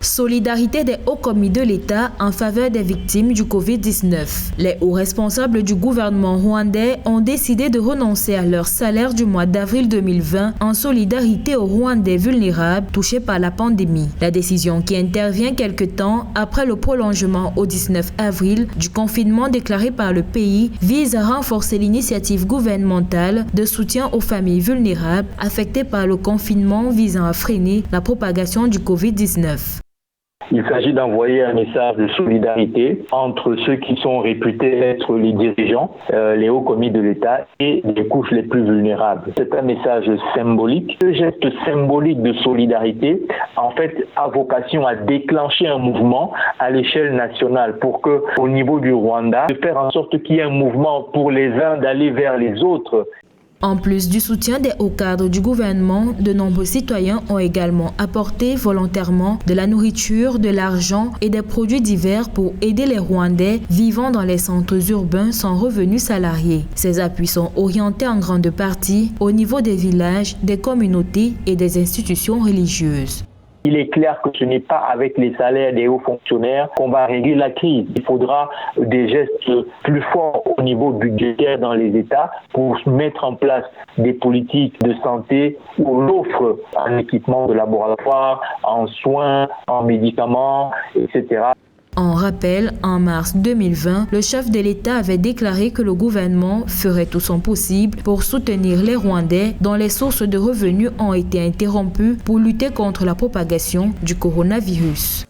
Solidarité des hauts commis de l'État en faveur des victimes du Covid-19. Les hauts responsables du gouvernement rwandais ont décidé de renoncer à leur salaire du mois d'avril 2020 en solidarité aux Rwandais vulnérables touchés par la pandémie. La décision qui intervient quelque temps après le prolongement au 19 avril du confinement déclaré par le pays vise à renforcer l'initiative gouvernementale de soutien aux familles vulnérables affectées par le confinement visant à freiner la propagation du Covid-19. Il s'agit d'envoyer un message de solidarité entre ceux qui sont réputés être les dirigeants, les hauts commis de l'État et les couches les plus vulnérables. C'est un message symbolique. Ce geste symbolique de solidarité, en fait, a vocation à déclencher un mouvement à l'échelle nationale pour que, au niveau du Rwanda, de faire en sorte qu'il y ait un mouvement pour les uns d'aller vers les autres. En plus du soutien des hauts cadres du gouvernement, de nombreux citoyens ont également apporté volontairement de la nourriture, de l'argent et des produits divers pour aider les Rwandais vivant dans les centres urbains sans revenus salariés. Ces appuis sont orientés en grande partie au niveau des villages, des communautés et des institutions religieuses. Il est clair que ce n'est pas avec les salaires des hauts fonctionnaires qu'on va régler la crise. Il faudra des gestes plus forts au niveau budgétaire dans les États pour mettre en place des politiques de santé où l'offre en équipement de laboratoire, en soins, en médicaments, etc. En rappel, en mars 2020, le chef de l'État avait déclaré que le gouvernement ferait tout son possible pour soutenir les Rwandais dont les sources de revenus ont été interrompues pour lutter contre la propagation du coronavirus.